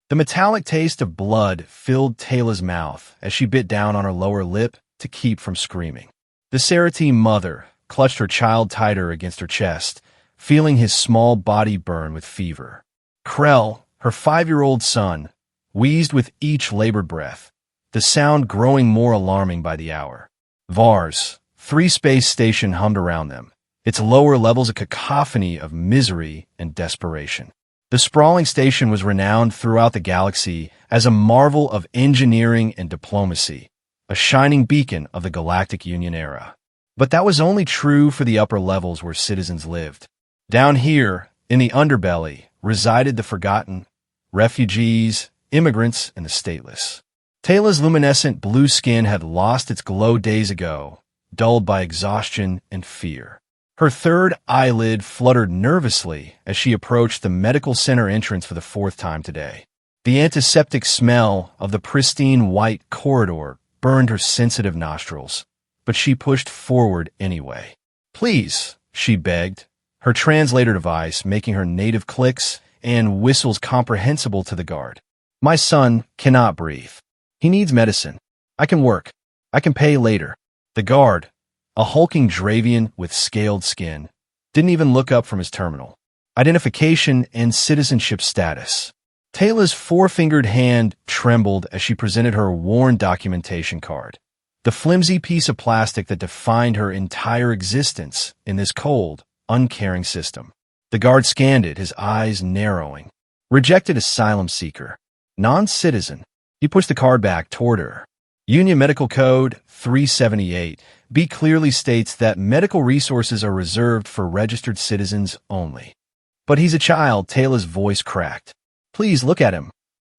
The metallic taste of blood filled Taylor's mouth as she bit down on her lower lip to keep from screaming. The Ceratine mother clutched her child tighter against her chest, feeling his small body burn with fever. Krell, her 5-year-old son, wheezed with each labored breath, the sound growing more alarming by the hour. Vars, 3 space station hummed around them, its lower levels a cacophony of misery and desperation. The sprawling station was renowned throughout the galaxy as a marvel of engineering and diplomacy, a shining beacon of the Galactic Union era. But that was only true for the upper levels where citizens lived. Down here, in the underbelly, resided the forgotten, refugees, immigrants, and the stateless. Taylor's luminescent blue skin had lost its glow days ago, dulled by exhaustion and fear. Her third eyelid fluttered nervously as she approached the medical center entrance for the 4th time today. The antiseptic smell of the pristine white corridor burned her sensitive nostrils, but she pushed forward anyway. "Please," she begged, her translator device making her native clicks and whistles comprehensible to the guard. "My son cannot breathe. He needs medicine. I can work. I can pay later." The guard, a hulking Dravian with scaled skin, didn't even look up from his terminal. Identification and citizenship status. Taylor's 4-fingered hand trembled as she presented her worn documentation card, the flimsy piece of plastic that defined her entire existence in this cold, uncaring system. The guard scanned it, his eyes narrowing. Rejected asylum seeker. Non-citizen. He pushed the card back toward her. Union Medical Code 378. B clearly states that medical resources are reserved for registered citizens only. "But he's a child," Taylor's voice cracked. "Please look at him."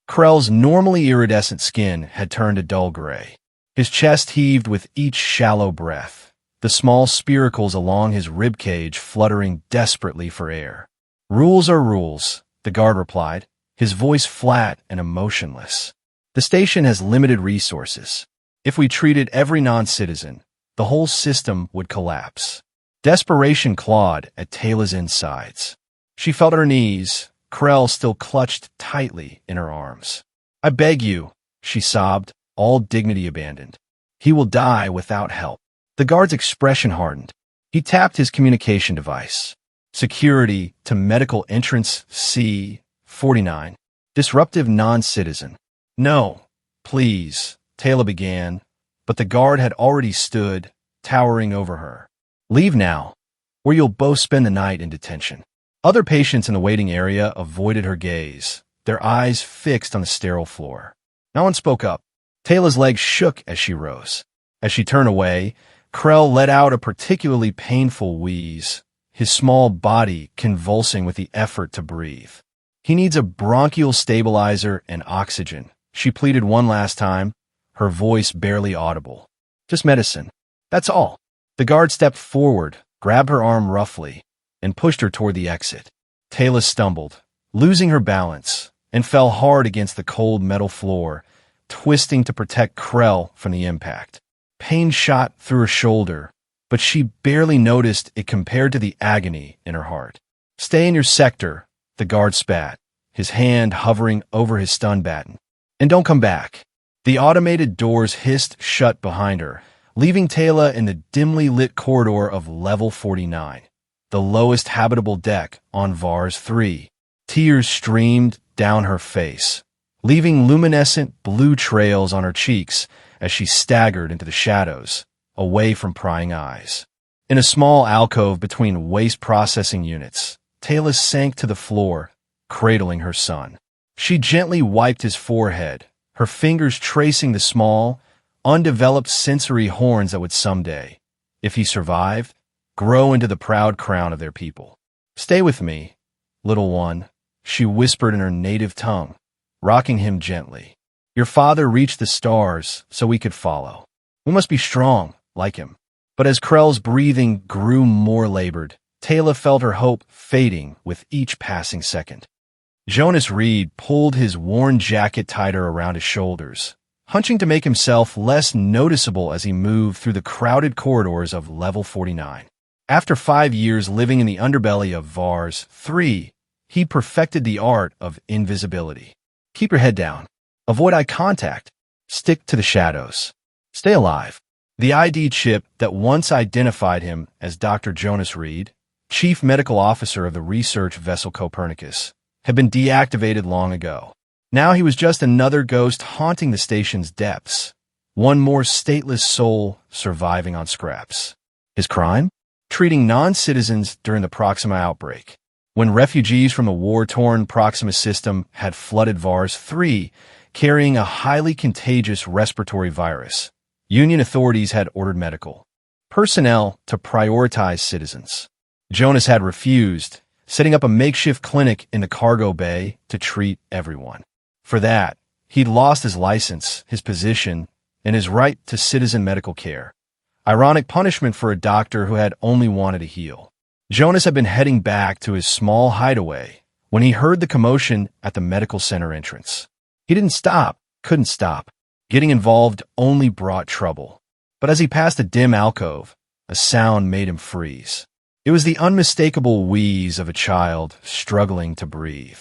Krell's normally iridescent skin had turned a dull gray. His chest heaved with each shallow breath, the small spiracles along his ribcage fluttering desperately for air. "Rules are rules," the guard replied, his voice flat and emotionless. "The station has limited resources. If we treated every non-citizen, the whole system would collapse." Desperation clawed at Taylor's insides. She felt her knees, Krell still clutched tightly in her arms. "I beg you," she sobbed, all dignity abandoned. "He will die without help." The guard's expression hardened. He tapped his communication device. "Security to medical entrance C-49. Disruptive non-citizen." "No, please," Taylor began, but the guard had already stood, towering over her. "Leave now, or you'll both spend the night in detention." Other patients in the waiting area avoided her gaze, their eyes fixed on the sterile floor. No one spoke up. Taylor's legs shook as she rose. As she turned away, Krell let out a particularly painful wheeze, his small body convulsing with the effort to breathe. "He needs a bronchial stabilizer and oxygen," she pleaded one last time, her voice barely audible. "Just medicine. That's all." The guard stepped forward, grabbed her arm roughly, and pushed her toward the exit. Taylor stumbled, losing her balance, and fell hard against the cold metal floor, twisting to protect Krell from the impact. Pain shot through her shoulder, but she barely noticed it compared to the agony in her heart. "Stay in your sector," the guard spat, his hand hovering over his stun baton. "And don't come back." The automated doors hissed shut behind her, leaving Taylor in the dimly lit corridor of Level 49, the lowest habitable deck on Vars 3. Tears streamed down her face, leaving luminescent blue trails on her cheeks as she staggered into the shadows, away from prying eyes. In a small alcove between waste processing units, Taylor sank to the floor, cradling her son. She gently wiped his forehead, her fingers tracing the small, undeveloped sensory horns that would someday, if he survived, grow into the proud crown of their people. "Stay with me, little one," she whispered in her native tongue, rocking him gently. "Your father reached the stars so we could follow. We must be strong, like him." But as Krell's breathing grew more labored, Taylor felt her hope fading with each passing second. Jonas Reed pulled his worn jacket tighter around his shoulders, hunching to make himself less noticeable as he moved through the crowded corridors of Level 49. After 5 years living in the underbelly of Vars 3, he perfected the art of invisibility. Keep your head down. Avoid eye contact. Stick to the shadows. Stay alive. The ID chip that once identified him as Dr. Jonas Reed, Chief Medical Officer of the research vessel Copernicus, had been deactivated long ago. Now he was just another ghost haunting the station's depths, one more stateless soul surviving on scraps. His crime? Treating non-citizens during the Proxima outbreak, when refugees from the war-torn Proxima system had flooded Vars 3, carrying a highly contagious respiratory virus. Union authorities had ordered medical personnel to prioritize citizens. Jonas had refused, setting up a makeshift clinic in the cargo bay to treat everyone. For that, he'd lost his license, his position, and his right to citizen medical care. Ironic punishment for a doctor who had only wanted to heal. Jonas had been heading back to his small hideaway when he heard the commotion at the medical center entrance. He didn't stop, couldn't stop. Getting involved only brought trouble. But as he passed a dim alcove, a sound made him freeze. It was the unmistakable wheeze of a child struggling to breathe.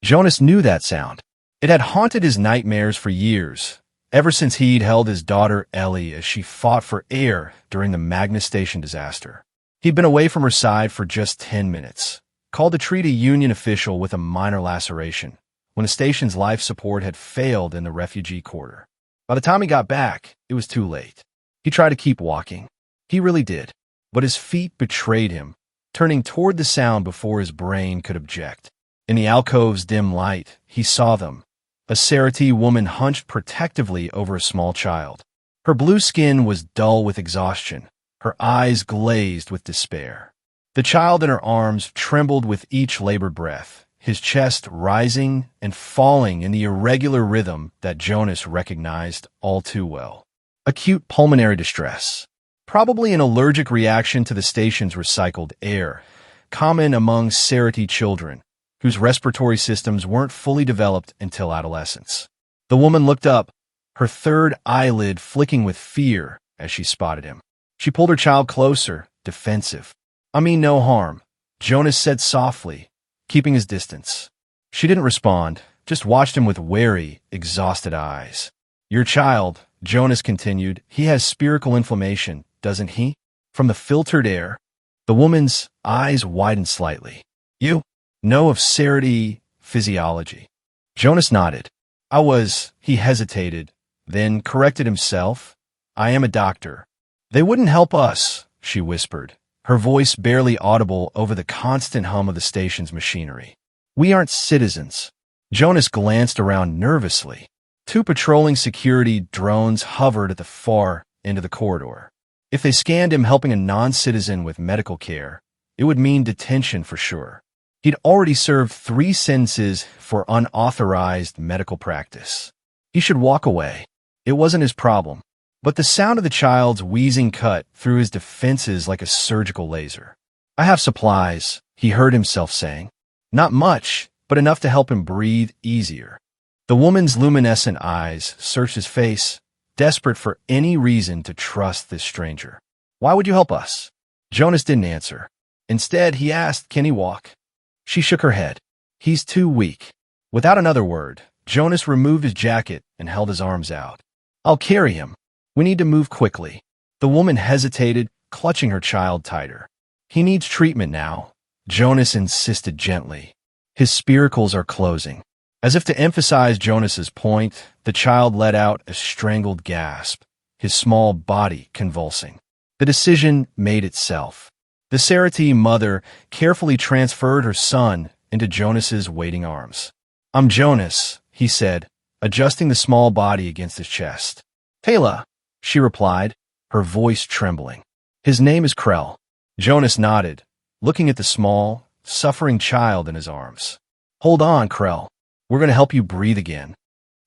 Jonas knew that sound. It had haunted his nightmares for years, ever since he'd held his daughter Ellie as she fought for air during the Magnus Station disaster. He'd been away from her side for just 10 minutes, called to treat a Union official with a minor laceration, when the station's life support had failed in the refugee quarter. By the time he got back, it was too late. He tried to keep walking. He really did. But his feet betrayed him, turning toward the sound before his brain could object. In the alcove's dim light, he saw them. A Sarati woman hunched protectively over a small child. Her blue skin was dull with exhaustion, her eyes glazed with despair. The child in her arms trembled with each labored breath, his chest rising and falling in the irregular rhythm that Jonas recognized all too well. Acute pulmonary distress. Probably an allergic reaction to the station's recycled air, common among Sarati children, whose respiratory systems weren't fully developed until adolescence. The woman looked up, her third eyelid flicking with fear as she spotted him. She pulled her child closer, defensive. "I mean no harm," Jonas said softly, keeping his distance. She didn't respond, just watched him with wary, exhausted eyes. "Your child," Jonas continued, "he has spherical inflammation, doesn't he?" From the filtered air, the woman's eyes widened slightly. "You know of Sarati physiology?" Jonas nodded. He hesitated, then corrected himself. "I am a doctor." "They wouldn't help us," she whispered, her voice barely audible over the constant hum of the station's machinery. "We aren't citizens." Jonas glanced around nervously. 2 patrolling security drones hovered at the far end of the corridor. If they scanned him helping a non-citizen with medical care, it would mean detention for sure. He'd already served 3 sentences for unauthorized medical practice. He should walk away. It wasn't his problem. But the sound of the child's wheezing cut through his defenses like a surgical laser. "I have supplies," he heard himself saying. Not much, but enough to help him breathe easier. The woman's luminescent eyes searched his face, desperate for any reason to trust this stranger. "Why would you help us?" Jonas didn't answer. Instead, he asked, "Can he walk?" She shook her head. "He's too weak." Without another word, Jonas removed his jacket and held his arms out. "I'll carry him. We need to move quickly." The woman hesitated, clutching her child tighter. "He needs treatment now," Jonas insisted gently. "His spiracles are closing." As if to emphasize Jonas's point, the child let out a strangled gasp, his small body convulsing. The decision made itself. The Sarati mother carefully transferred her son into Jonas's waiting arms. "I'm Jonas," he said, adjusting the small body against his chest. "Taylor," she replied, her voice trembling. "His name is Krell." Jonas nodded, looking at the small, suffering child in his arms. "Hold on, Krell. We're going to help you breathe again."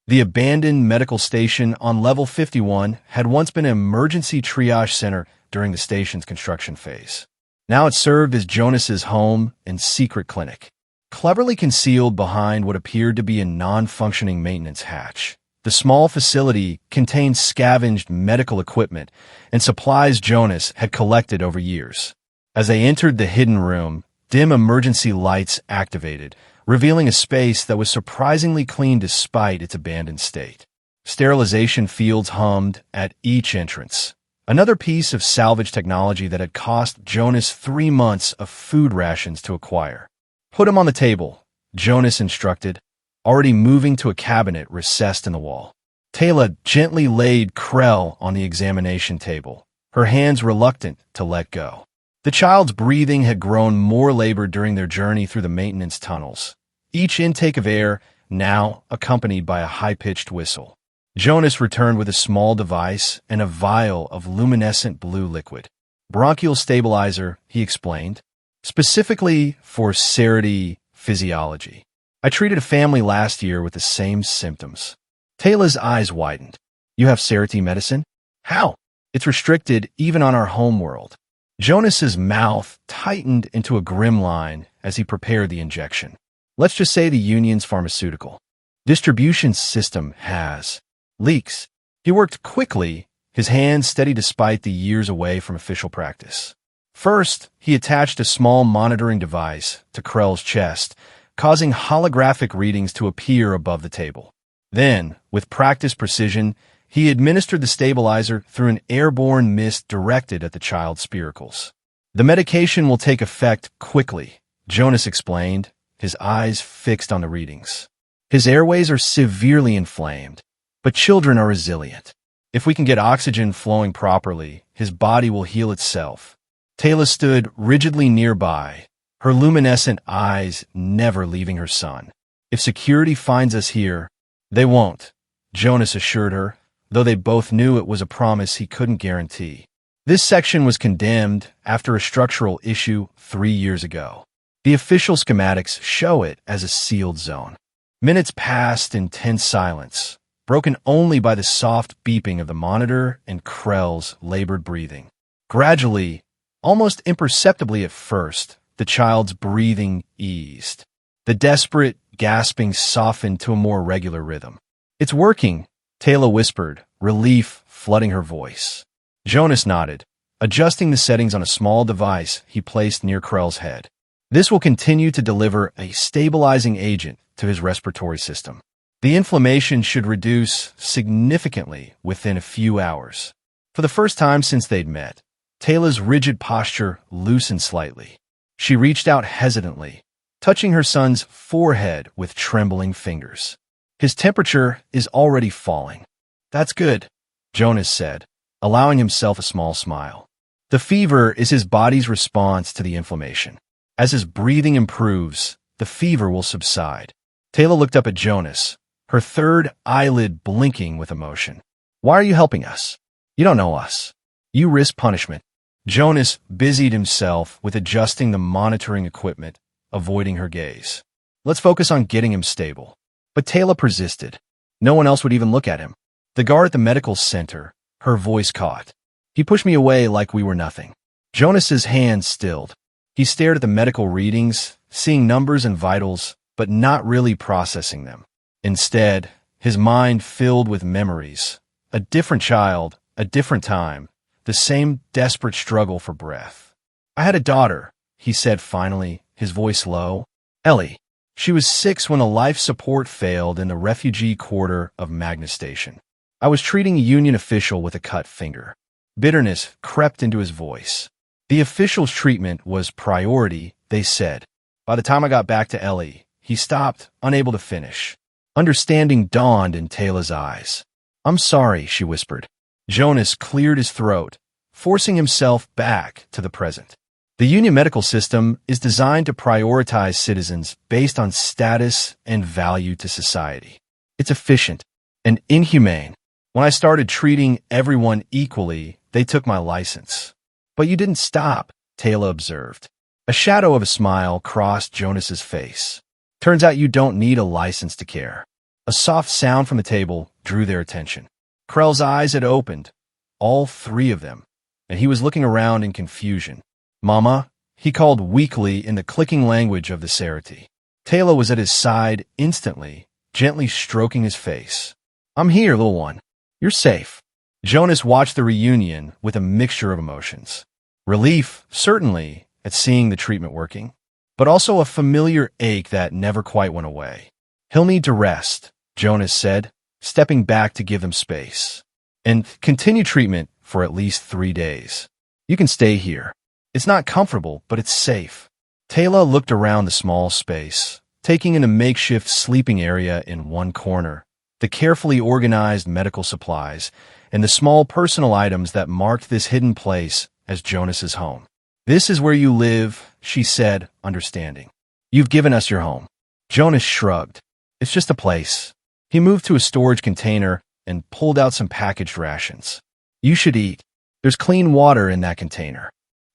The abandoned medical station on level 51 had once been an emergency triage center during the station's construction phase. Now it served as Jonas's home and secret clinic. Cleverly concealed behind what appeared to be a non-functioning maintenance hatch, the small facility contained scavenged medical equipment and supplies Jonas had collected over years. As they entered the hidden room, dim emergency lights activated, revealing a space that was surprisingly clean despite its abandoned state. Sterilization fields hummed at each entrance. Another piece of salvage technology that had cost Jonas 3 months of food rations to acquire. "Put him on the table," Jonas instructed, already moving to a cabinet recessed in the wall. Taylor gently laid Krell on the examination table, her hands reluctant to let go. The child's breathing had grown more labored during their journey through the maintenance tunnels, each intake of air now accompanied by a high-pitched whistle. Jonas returned with a small device and a vial of luminescent blue liquid. "Bronchial stabilizer," he explained, "specifically for Cerity physiology. I treated a family last year with the same symptoms." Taylor's eyes widened. "You have Cerity medicine? How?" "It's restricted even on our home world." Jonas's mouth tightened into a grim line as he prepared the injection. "Let's just say the union's pharmaceutical distribution system has leaks." He worked quickly, his hands steady despite the years away from official practice. First, he attached a small monitoring device to Krell's chest, causing holographic readings to appear above the table. Then, with practiced precision, he administered the stabilizer through an airborne mist directed at the child's spiracles. "The medication will take effect quickly," Jonas explained, his eyes fixed on the readings. "His airways are severely inflamed, but children are resilient. If we can get oxygen flowing properly, his body will heal itself." Taylor stood rigidly nearby, her luminescent eyes never leaving her son. "If security finds us here, they won't," Jonas assured her, though they both knew it was a promise he couldn't guarantee. This section was condemned after a structural issue 3 years ago. The official schematics show it as a sealed zone. Minutes passed in tense silence, broken only by the soft beeping of the monitor and Krell's labored breathing. Gradually, almost imperceptibly at first, the child's breathing eased. The desperate gasping softened to a more regular rhythm. "It's working," Taylor whispered, relief flooding her voice. Jonas nodded, adjusting the settings on a small device he placed near Krell's head. This will continue to deliver a stabilizing agent to his respiratory system. The inflammation should reduce significantly within a few hours. For the first time since they'd met, Taylor's rigid posture loosened slightly. She reached out hesitantly, touching her son's forehead with trembling fingers. "His temperature is already falling." "That's good," Jonas said, allowing himself a small smile. "The fever is his body's response to the inflammation. As his breathing improves, the fever will subside." Taylor looked up at Jonas, her third eyelid blinking with emotion. "Why are you helping us? You don't know us. You risk punishment." Jonas busied himself with adjusting the monitoring equipment, avoiding her gaze. "Let's focus on getting him stable." But Taylor persisted. No one else would even look at him. "The guard at the medical center," her voice caught. "He pushed me away like we were nothing." Jonas's hands stilled. He stared at the medical readings, seeing numbers and vitals, but not really processing them. Instead, his mind filled with memories. A different child, a different time, the same desperate struggle for breath. "I had a daughter," he said finally, his voice low. "Ellie. She was 6 when the life support failed in the refugee quarter of Magnus Station. I was treating a union official with a cut finger." Bitterness crept into his voice. The official's treatment was priority, they said. By the time I got back to Ellie, he stopped, unable to finish. Understanding dawned in Taylor's eyes. "I'm sorry," she whispered. Jonas cleared his throat, forcing himself back to the present. The union medical system is designed to prioritize citizens based on status and value to society. It's efficient and inhumane. When I started treating everyone equally, they took my license. "But you didn't stop," Taylor observed. A shadow of a smile crossed Jonas's face. "Turns out you don't need a license to care." A soft sound from the table drew their attention. Krell's eyes had opened, all 3 of them, and he was looking around in confusion. "Mama," he called weakly in the clicking language of the Cerity. Taylor was at his side instantly, gently stroking his face. "I'm here, little one. You're safe." Jonas watched the reunion with a mixture of emotions. Relief, certainly, at seeing the treatment working. but also a familiar ache that never quite went away. "He'll need to rest," Jonas said, stepping back to give them space. "And continue treatment for at least 3 days. You can stay here. It's not comfortable, but it's safe." Taylor looked around the small space, taking in a makeshift sleeping area in one corner, the carefully organized medical supplies, and the small personal items that marked this hidden place as Jonas's home. "This is where you live," she said, understanding. "You've given us your home." Jonas shrugged. "It's just a place." He moved to a storage container and pulled out some packaged rations. "You should eat. There's clean water in that container."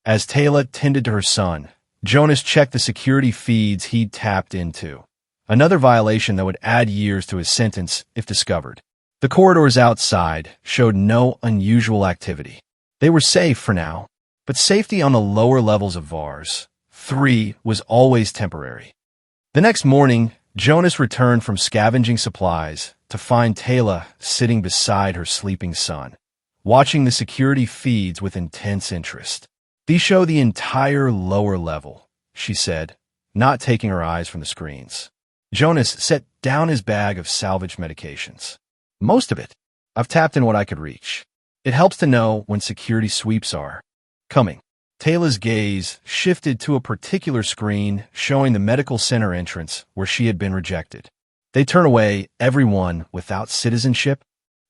As Taylor tended to her son, Jonas checked the security feeds he'd tapped into, another violation that would add years to his sentence if discovered. The corridors outside showed no unusual activity. They were safe for now, but safety on the lower levels of VARs 3 was always temporary. The next morning, Jonas returned from scavenging supplies to find Taylor sitting beside her sleeping son, watching the security feeds with intense interest. "These show the entire lower level," she said, not taking her eyes from the screens. Jonas set down his bag of salvage medications. "Most of it. I've tapped in what I could reach. It helps to know when security sweeps are coming." Taylor's gaze shifted to a particular screen showing the medical center entrance where she had been rejected. "They turn away everyone without citizenship?"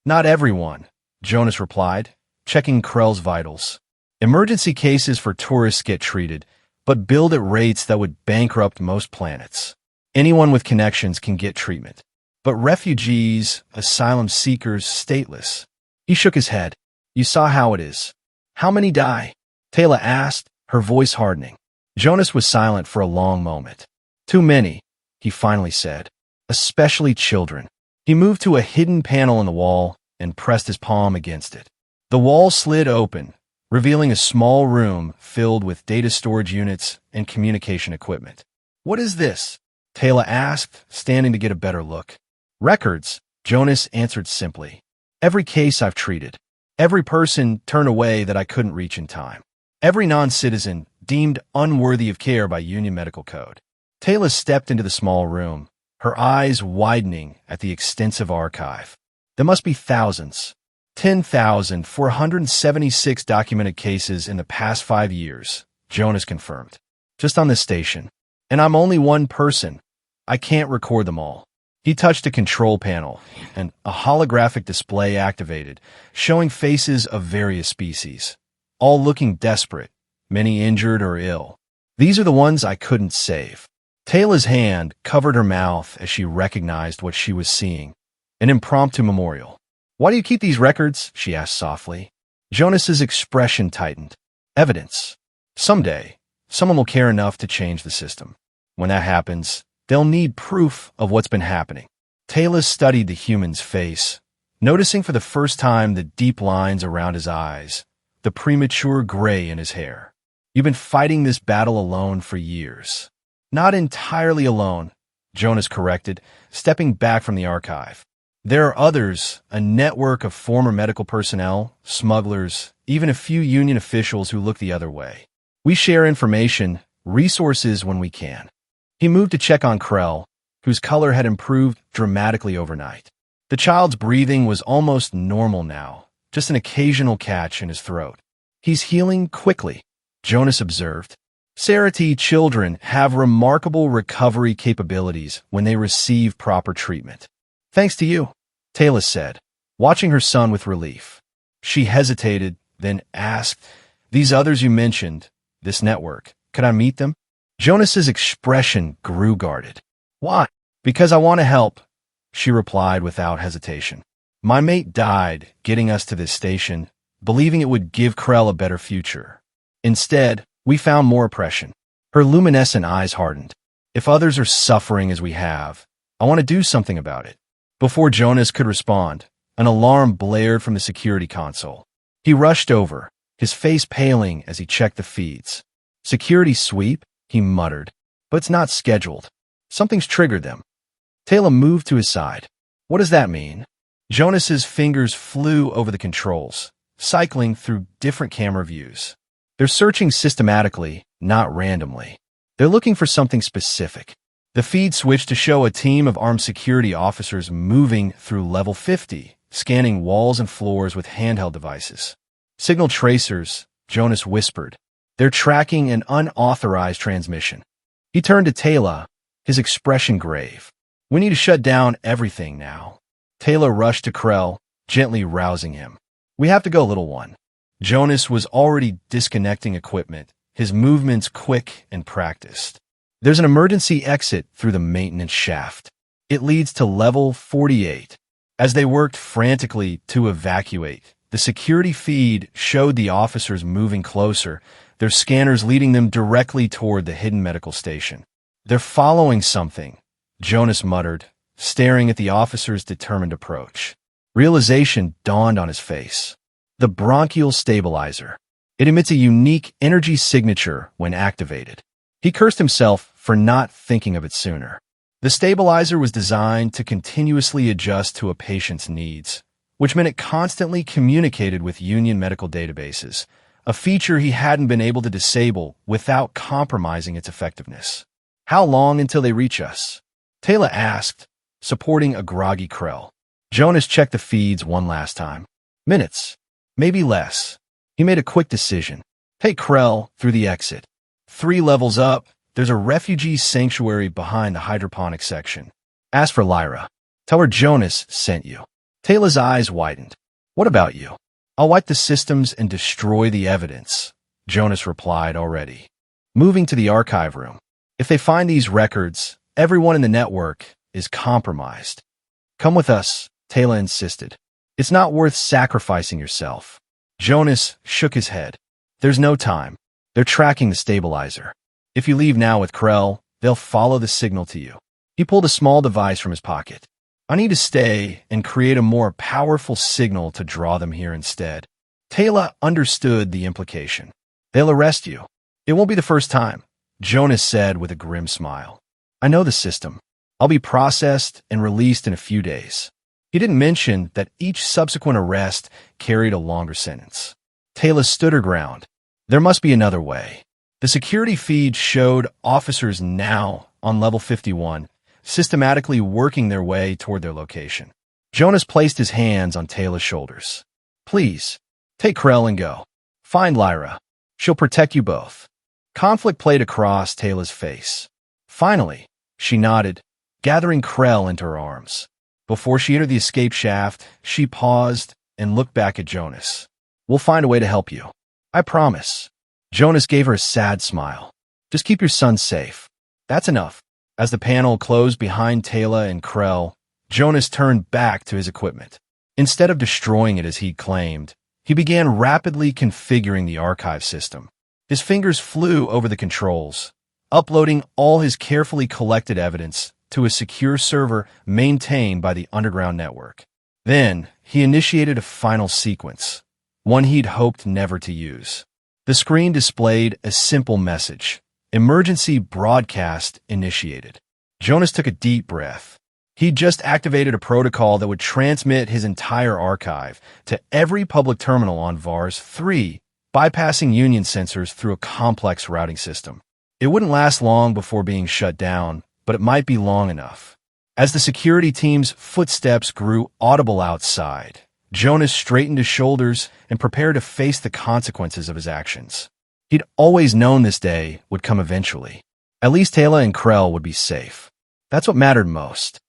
"Not everyone," Jonas replied, checking Krell's vitals. "Emergency cases for tourists get treated, but billed at rates that would bankrupt most planets. Anyone with connections can get treatment. But refugees, asylum seekers, stateless." He shook his head. "You saw how it is." "How many die?" Taylor asked, her voice hardening. Jonas was silent for a long moment. "Too many," he finally said. "Especially children." He moved to a hidden panel in the wall and pressed his palm against it. The wall slid open, revealing a small room filled with data storage units and communication equipment. "What is this?" Taylor asked, standing to get a better look. "Records," Jonas answered simply. "Every case I've treated. Every person turned away that I couldn't reach in time. Every non-citizen deemed unworthy of care by Union Medical Code." Taylor stepped into the small room, her eyes widening at the extensive archive. "There must be thousands. 10,476 documented cases in the past 5 years, Jonas confirmed. Just on this station. And I'm only one person. I can't record them all." He touched a control panel, and a holographic display activated, showing faces of various species, all looking desperate, many injured or ill. "These are the ones I couldn't save." Taylor's hand covered her mouth as she recognized what she was seeing, an impromptu memorial. "Why do you keep these records?" she asked softly. Jonas's expression tightened. "Evidence. Someday, someone will care enough to change the system. When that happens, they'll need proof of what's been happening." Taylor studied the human's face, noticing for the first time the deep lines around his eyes, the premature gray in his hair. "You've been fighting this battle alone for years." "Not entirely alone," Jonas corrected, stepping back from the archive. "There are others, a network of former medical personnel, smugglers, even a few union officials who look the other way. We share information, resources when we can." He moved to check on Krell, whose color had improved dramatically overnight. The child's breathing was almost normal now, just an occasional catch in his throat. "He's healing quickly," Jonas observed. "Sci-Fi children have remarkable recovery capabilities when they receive proper treatment." "Thanks to you," Taylor said, watching her son with relief. She hesitated, then asked, "These others you mentioned, this network, could I meet them?" Jonas's expression grew guarded. "Why?" "Because I want to help," she replied without hesitation. "My mate died getting us to this station, believing it would give Krell a better future. Instead, we found more oppression." Her luminescent eyes hardened. "If others are suffering as we have, I want to do something about it." Before Jonas could respond, an alarm blared from the security console. He rushed over, his face paling as he checked the feeds. "Security sweep?" he muttered. "But it's not scheduled. Something's triggered them." Taylor moved to his side. "What does that mean?" Jonas's fingers flew over the controls, cycling through different camera views. "They're searching systematically, not randomly. They're looking for something specific. The feed switched to show a team of armed security officers moving through level 50, scanning walls and floors with handheld devices. Signal tracers, Jonas whispered. They're tracking an unauthorized transmission. He turned to Taylor, his expression grave. We need to shut down everything now. Taylor rushed to Krell, gently rousing him. We have to go, little one. Jonas was already disconnecting equipment, his movements quick and practiced. There's an emergency exit through the maintenance shaft. It leads to level 48. As they worked frantically to evacuate, the security feed showed the officers moving closer, their scanners leading them directly toward the hidden medical station. They're following something, Jonas muttered, staring at the officer's determined approach. Realization dawned on his face. The bronchial stabilizer. It emits a unique energy signature when activated. He cursed himself for not thinking of it sooner. The stabilizer was designed to continuously adjust to a patient's needs, which meant it constantly communicated with Union medical databases, a feature he hadn't been able to disable without compromising its effectiveness. How long until they reach us? Taylor asked, supporting a groggy Krell. Jonas checked the feeds one last time. Minutes. Maybe less. He made a quick decision. Take Krell through the exit. 3 levels up, there's a refugee sanctuary behind the hydroponic section. Ask for Lyra. Tell her Jonas sent you. Taylor's eyes widened. What about you? I'll wipe the systems and destroy the evidence, Jonas replied already. Moving to the archive room. If they find these records, everyone in the network is compromised. Come with us, Taylor insisted. It's not worth sacrificing yourself. Jonas shook his head. There's no time. They're tracking the stabilizer. If you leave now with Krell, they'll follow the signal to you. He pulled a small device from his pocket. I need to stay and create a more powerful signal to draw them here instead. Taylor understood the implication. They'll arrest you. It won't be the first time, Jonas said with a grim smile. I know the system. I'll be processed and released in a few days. He didn't mention that each subsequent arrest carried a longer sentence. Taylor stood her ground. There must be another way. The security feed showed officers now on level 51, systematically working their way toward their location. Jonas placed his hands on Taylor's shoulders. Please, take Krell and go. Find Lyra. She'll protect you both. Conflict played across Taylor's face. Finally, she nodded, gathering Krell into her arms. Before she entered the escape shaft, she paused and looked back at Jonas. We'll find a way to help you. I promise. Jonas gave her a sad smile. Just keep your son safe. That's enough. As the panel closed behind Taylor and Krell, Jonas turned back to his equipment. Instead of destroying it as he'd claimed, he began rapidly configuring the archive system. His fingers flew over the controls, uploading all his carefully collected evidence to a secure server maintained by the underground network. Then, he initiated a final sequence, one he'd hoped never to use. The screen displayed a simple message. Emergency broadcast initiated. Jonas took a deep breath. He'd just activated a protocol that would transmit his entire archive to every public terminal on VARS 3, bypassing Union sensors through a complex routing system. It wouldn't last long before being shut down, but it might be long enough. As the security team's footsteps grew audible outside, Jonas straightened his shoulders and prepared to face the consequences of his actions. He'd always known this day would come eventually. At least Taylor and Krell would be safe. That's what mattered most.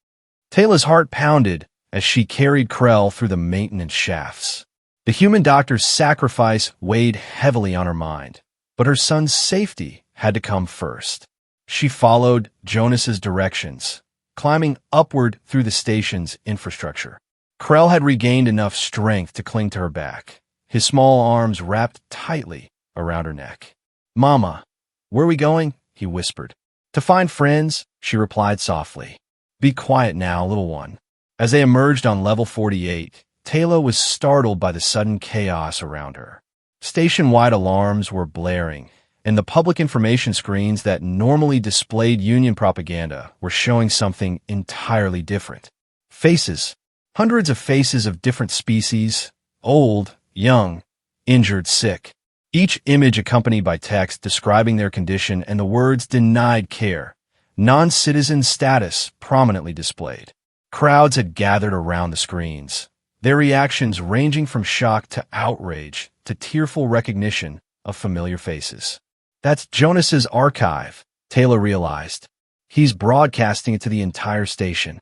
Taylor's heart pounded as she carried Krell through the maintenance shafts. The human doctor's sacrifice weighed heavily on her mind, but her son's safety had to come first. She followed Jonas's directions, climbing upward through the station's infrastructure. Krell had regained enough strength to cling to her back, his small arms wrapped tightly around her neck. Mama, where are we going? He whispered. To find friends, she replied softly. Be quiet now, little one. As they emerged on level 48, Taylor was startled by the sudden chaos around her. Station-wide alarms were blaring, and the public information screens that normally displayed Union propaganda were showing something entirely different. Faces. Hundreds of faces of different species, old, young, injured, sick. each image accompanied by text describing their condition and the words "denied care," non-citizen status prominently displayed. Crowds had gathered around the screens, their reactions ranging from shock to outrage to tearful recognition of familiar faces. That's Jonas's archive, Taylor realized. He's broadcasting it to the entire station.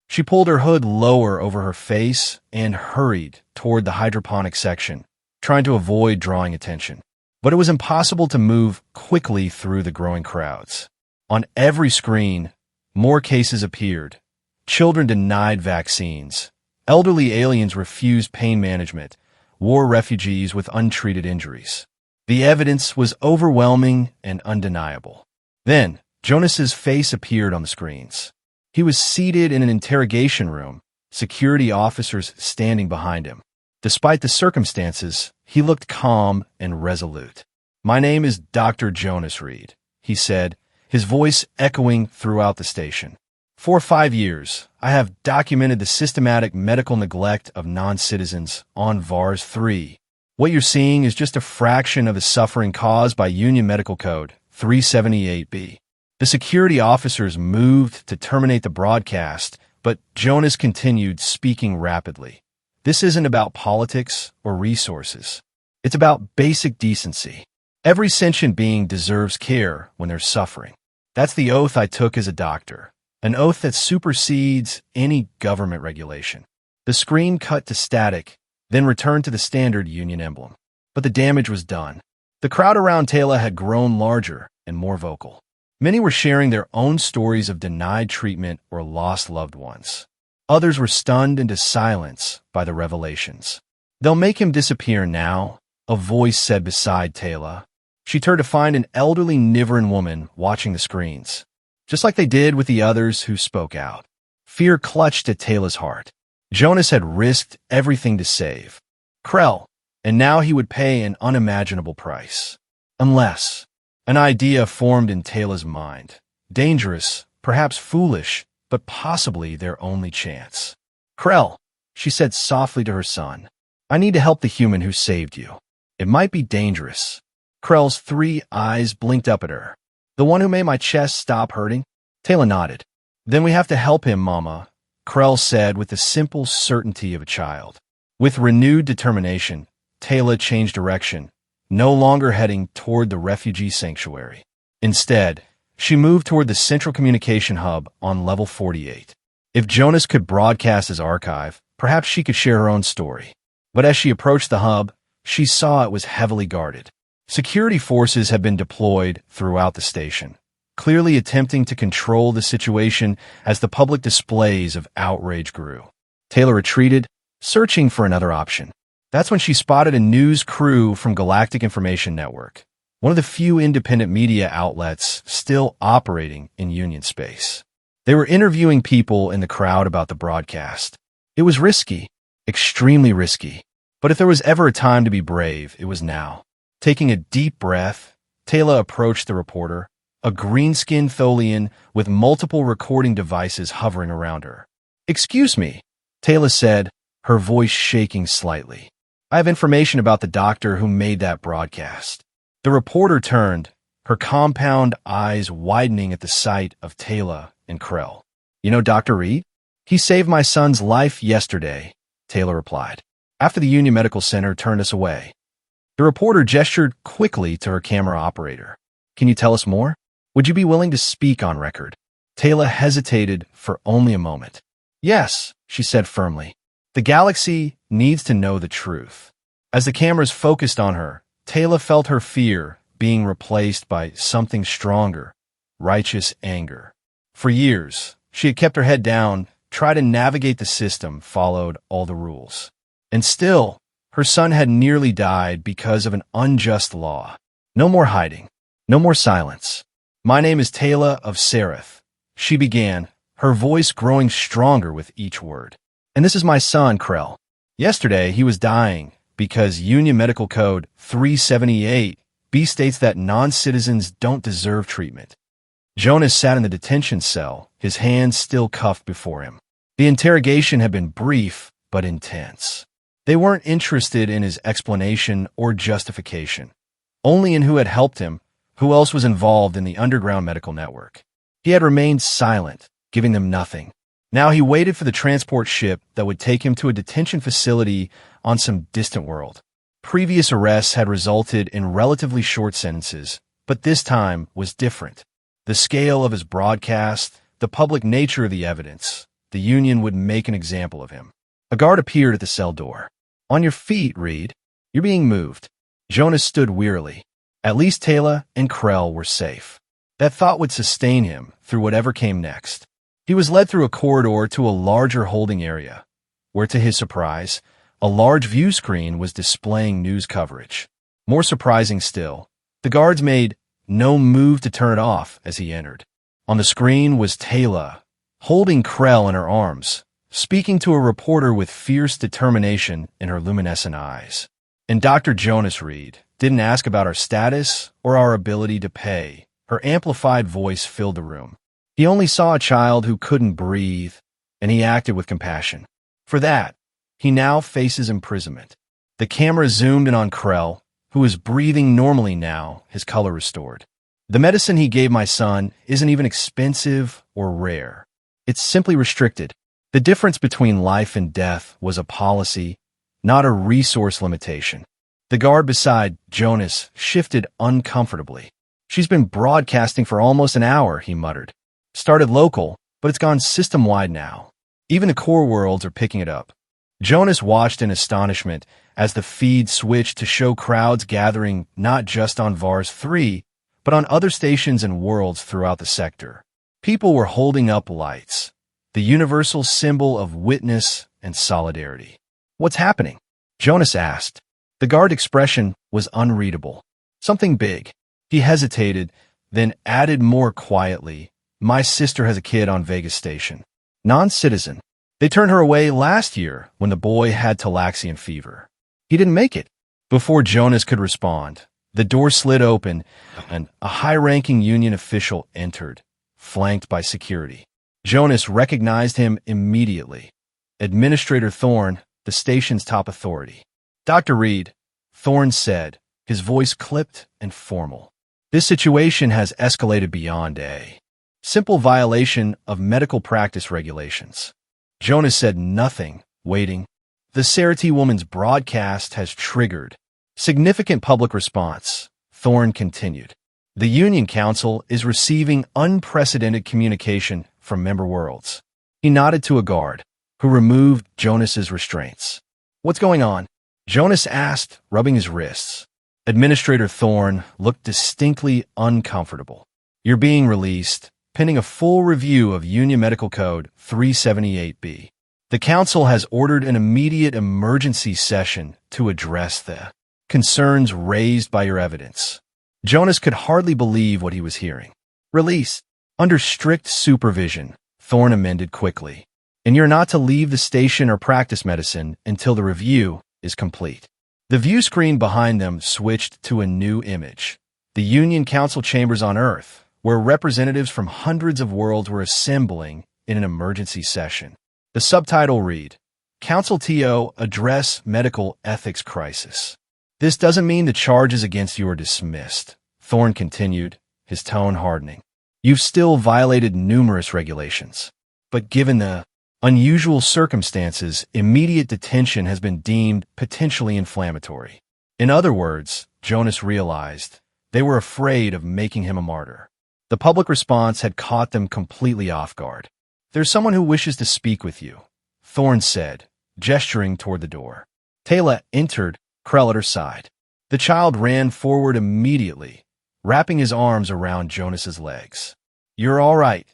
She pulled her hood lower over her face and hurried toward the hydroponic section, trying to avoid drawing attention. But it was impossible to move quickly through the growing crowds. On every screen, more cases appeared. Children denied vaccines. Elderly aliens refused pain management. War refugees with untreated injuries. The evidence was overwhelming and undeniable. Then, Jonas's face appeared on the screens. He was seated in an interrogation room, security officers standing behind him. Despite the circumstances, he looked calm and resolute. "My name is Dr. Jonas Reed," he said, his voice echoing throughout the station. "For 5 years, I have documented the systematic medical neglect of non-citizens on VARS 3. What you're seeing is just a fraction of the suffering caused by Union Medical Code 378B. The security officers moved to terminate the broadcast, but Jonas continued speaking rapidly. "This isn't about politics or resources. It's about basic decency. Every sentient being deserves care when they're suffering. That's the oath I took as a doctor, an oath that supersedes any government regulation." The screen cut to static, then returned to the standard Union emblem. But the damage was done. The crowd around Taylor had grown larger and more vocal. Many were sharing their own stories of denied treatment or lost loved ones. Others were stunned into silence by the revelations. "They'll make him disappear now," a voice said beside Taylor. She turned to find an elderly Niveran woman watching the screens, just like they did with the others who spoke out. Fear clutched at Taylor's heart. Jonas had risked everything to save Krell, and now he would pay an unimaginable price. Unless an idea formed in Taylor's mind. Dangerous, perhaps foolish, but possibly their only chance. "Krell," she said softly to her son, "I need to help the human who saved you. It might be dangerous." Krell's 3 eyes blinked up at her. "The one who made my chest stop hurting?" Taylor nodded. "Then we have to help him, Mama," Krell said with the simple certainty of a child. With renewed determination, Taylor changed direction, no longer heading toward the refugee sanctuary. Instead, she moved toward the central communication hub on level 48. If Jonas could broadcast his archive, perhaps she could share her own story. But as she approached the hub, she saw it was heavily guarded. Security forces had been deployed throughout the station, clearly attempting to control the situation as the public displays of outrage grew. Taylor retreated, searching for another option. That's when she spotted a news crew from Galactic Information Network, one of the few independent media outlets still operating in Union space. They were interviewing people in the crowd about the broadcast. It was risky, extremely risky, but if there was ever a time to be brave, it was now. Taking a deep breath, Taylor approached the reporter, a green-skinned Tholian with multiple recording devices hovering around her. "Excuse me," Taylor said, her voice shaking slightly. "I have information about the doctor who made that broadcast." The reporter turned, her compound eyes widening at the sight of Taylor and Krell. "You know Dr. Reed? He saved my son's life yesterday," Taylor replied, "after the Union Medical Center turned us away." The reporter gestured quickly to her camera operator. "Can you tell us more? Would you be willing to speak on record?" Taylor hesitated for only a moment. "Yes," she said firmly. "The galaxy needs to know the truth." As the cameras focused on her, Taylor felt her fear being replaced by something stronger, righteous anger. For years, she had kept her head down, tried to navigate the system, followed all the rules. And still, her son had nearly died because of an unjust law. No more hiding. No more silence. "My name is Taylor of Sereth," she began, her voice growing stronger with each word. "And this is my son, Krell. Yesterday, he was dying because Union Medical Code 378B states that non-citizens don't deserve treatment." Jonas sat in the detention cell, his hands still cuffed before him. The interrogation had been brief but intense. They weren't interested in his explanation or justification. only in who had helped him, who else was involved in the underground medical network. He had remained silent, giving them nothing. Now he waited for the transport ship that would take him to a detention facility on some distant world. Previous arrests had resulted in relatively short sentences, but this time was different. The scale of his broadcast, the public nature of the evidence, the Union would make an example of him. A guard appeared at the cell door. "On your feet, Reed. You're being moved." Jonas stood wearily. At least Taylor and Krell were safe. That thought would sustain him through whatever came next. He was led through a corridor to a larger holding area, where, to his surprise, a large view screen was displaying news coverage. More surprising still, the guards made no move to turn it off as he entered. On the screen was Taylor, holding Krell in her arms, speaking to a reporter with fierce determination in her luminescent eyes. And Dr. Jonas Reed didn't ask about our status or our ability to pay. Her amplified voice filled the room. He only saw a child who couldn't breathe, and he acted with compassion. For that, he now faces imprisonment. The camera zoomed in on Krell, who is breathing normally now, his color restored. "The medicine he gave my son isn't even expensive or rare. It's simply restricted. The difference between life and death was a policy, not a resource limitation." The guard beside Jonas shifted uncomfortably. "She's been broadcasting for almost an hour," he muttered. "Started local, but it's gone system-wide now. Even the core worlds are picking it up." Jonas watched in astonishment as the feed switched to show crowds gathering not just on Vars 3, but on other stations and worlds throughout the sector. People were holding up lights, the universal symbol of witness and solidarity. "What's happening?" Jonas asked. The guard expression was unreadable. "Something big." He hesitated, then added more quietly, "My sister has a kid on Vegas Station. Non-citizen. They turned her away last year when the boy had Talaxian fever. He didn't make it." Before Jonas could respond, the door slid open and a high-ranking Union official entered, flanked by security. Jonas recognized him immediately. Administrator Thorne, the station's top authority. "Dr. Reed," Thorne said, his voice clipped and formal. "This situation has escalated beyond a simple violation of medical practice regulations." Jonas said nothing, waiting. "The Sarati woman's broadcast has triggered significant public response," Thorne continued. "The Union Council is receiving unprecedented communication from member worlds." He nodded to a guard, who removed Jonas's restraints. "What's going on?" Jonas asked, rubbing his wrists. Administrator Thorne looked distinctly uncomfortable. "You're being released, pending a full review of Union Medical Code 378B. The Council has ordered an immediate emergency session to address the concerns raised by your evidence." Jonas could hardly believe what he was hearing. "Release. Under strict supervision," Thorne amended quickly. "And you're not to leave the station or practice medicine until the review is complete." The view screen behind them switched to a new image. The Union Council chambers on Earth, where representatives from hundreds of worlds were assembling in an emergency session. The subtitle read, "Council TO Address Medical Ethics Crisis." "This doesn't mean the charges against you are dismissed," Thorne continued, his tone hardening. "You've still violated numerous regulations. But given the unusual circumstances, immediate detention has been deemed potentially inflammatory." In other words, Jonas realized, they were afraid of making him a martyr. The public response had caught them completely off guard. "There's someone who wishes to speak with you," Thorne said, gesturing toward the door. Taylor entered, Krell at her side. The child ran forward immediately, wrapping his arms around Jonas's legs. "You're all right,"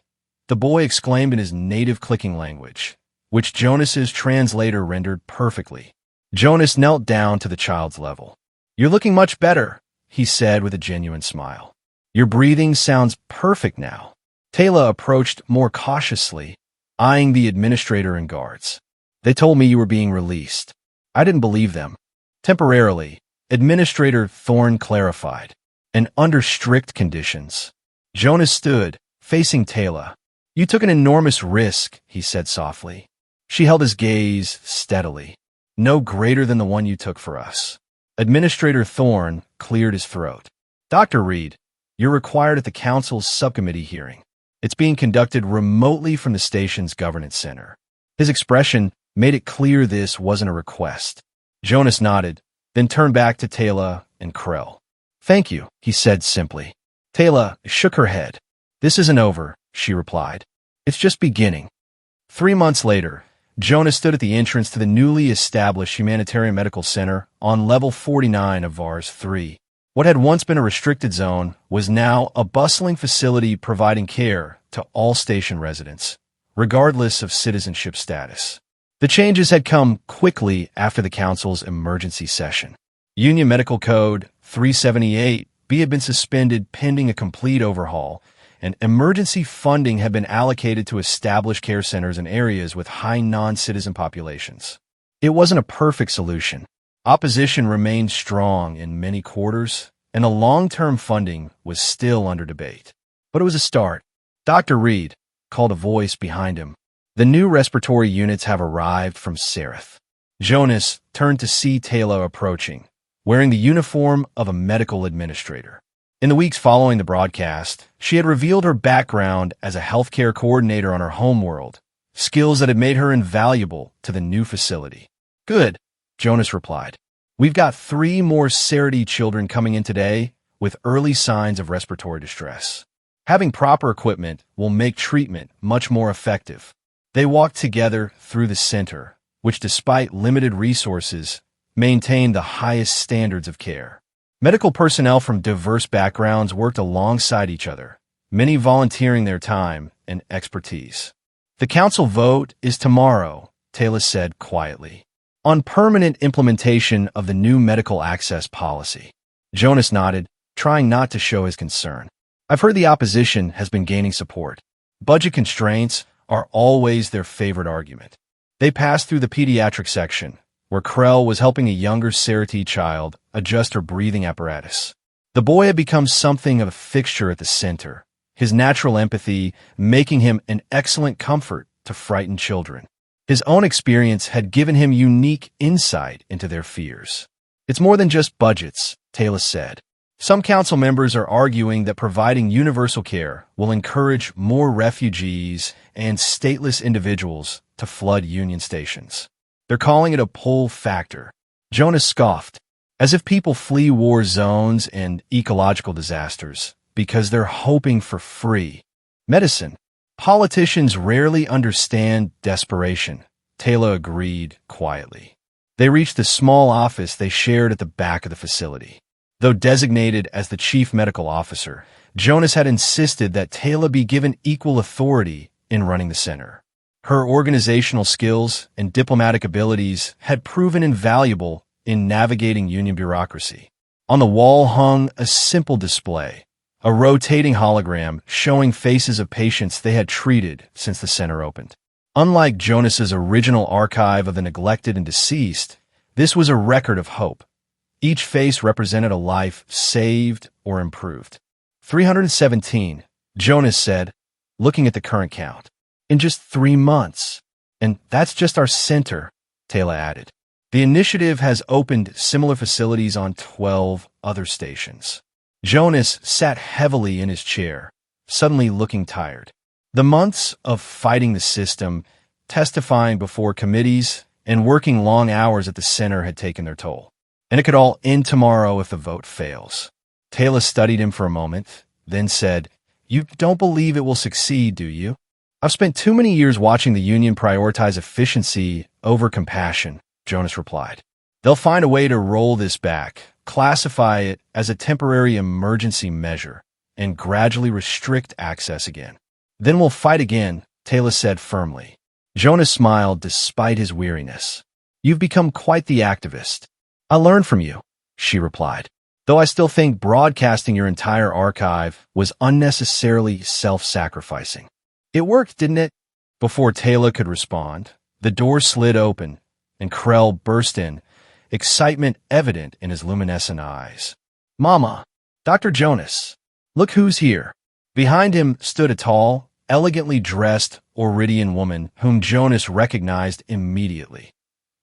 the boy exclaimed in his native clicking language, which Jonas's translator rendered perfectly. Jonas knelt down to the child's level. "You're looking much better," he said with a genuine smile. "Your breathing sounds perfect now." Taylor approached more cautiously, eyeing the administrator and guards. "They told me you were being released. I didn't believe them." "Temporarily," Administrator Thorne clarified, "and under strict conditions." Jonas stood, facing Taylor. "You took an enormous risk," he said softly. She held his gaze steadily. "No greater than the one you took for us." Administrator Thorne cleared his throat. Dr. Reed, you're required at the council's subcommittee hearing. It's being conducted remotely from the station's governance center. His expression made it clear this wasn't a request. Jonas nodded, then turned back to Taylor and Krell. Thank you, he said simply. Taylor shook her head. This isn't over, she replied. It's just beginning. 3 months later, Jonas stood at the entrance to the newly established Humanitarian Medical Center on level 49 of VARS 3. What had once been a restricted zone was now a bustling facility providing care to all station residents, regardless of citizenship status. The changes had come quickly after the council's emergency session. Union Medical Code 378B had been suspended pending a complete overhaul, and emergency funding had been allocated to establish care centers in areas with high non-citizen populations. It wasn't a perfect solution. Opposition remained strong in many quarters, and a long-term funding was still under debate. But it was a start. Dr. Reed called a voice behind him. The new respiratory units have arrived from Seraph. Jonas turned to see Taylor approaching, wearing the uniform of a medical administrator. In the weeks following the broadcast, she had revealed her background as a healthcare coordinator on her homeworld, skills that had made her invaluable to the new facility. Good, Jonas replied. We've got 3 more Serity children coming in today with early signs of respiratory distress. Having proper equipment will make treatment much more effective. They walked together through the center, which despite limited resources, maintained the highest standards of care. Medical personnel from diverse backgrounds worked alongside each other, many volunteering their time and expertise. The council vote is tomorrow, Taylor said quietly, on permanent implementation of the new medical access policy. Jonas nodded, trying not to show his concern. I've heard the opposition has been gaining support. Budget constraints are always their favorite argument. They passed through the pediatric section, where Krell was helping a younger Serity child adjust her breathing apparatus. The boy had become something of a fixture at the center, his natural empathy making him an excellent comfort to frightened children. His own experience had given him unique insight into their fears. It's more than just budgets, Taylor said. Some council members are arguing that providing universal care will encourage more refugees and stateless individuals to flood Union stations. They're calling it a pull factor. Jonas scoffed, as if people flee war zones and ecological disasters because they're hoping for free medicine. Politicians rarely understand desperation, Taylor agreed quietly. They reached the small office they shared at the back of the facility. Though designated as the chief medical officer, Jonas had insisted that Taylor be given equal authority in running the center. Her organizational skills and diplomatic abilities had proven invaluable in navigating union bureaucracy. On the wall hung a simple display, a rotating hologram showing faces of patients they had treated since the center opened. Unlike Jonas's original archive of the neglected and deceased, this was a record of hope. Each face represented a life saved or improved. 317, Jonas said, looking at the current count. In just 3 months. And that's just our center, Taylor added. The initiative has opened similar facilities on 12 other stations. Jonas sat heavily in his chair, suddenly looking tired. The months of fighting the system, testifying before committees, and working long hours at the center had taken their toll. And it could all end tomorrow if the vote fails. Taylor studied him for a moment, then said, "You don't believe it will succeed, do you?" "I've spent too many years watching the union prioritize efficiency over compassion," Jonas replied. "They'll find a way to roll this back, classify it as a temporary emergency measure, and gradually restrict access again. Then we'll fight again," Taylor said firmly. Jonas smiled despite his weariness. "You've become quite the activist." "I learned from you," she replied, "though I still think broadcasting your entire archive was unnecessarily self-sacrificing." "It worked, didn't it?" Before Taylor could respond, the door slid open, and Krell burst in, excitement evident in his luminescent eyes. "Mama, Dr. Jonas, look who's here." Behind him stood a tall, elegantly dressed Oridian woman whom Jonas recognized immediately.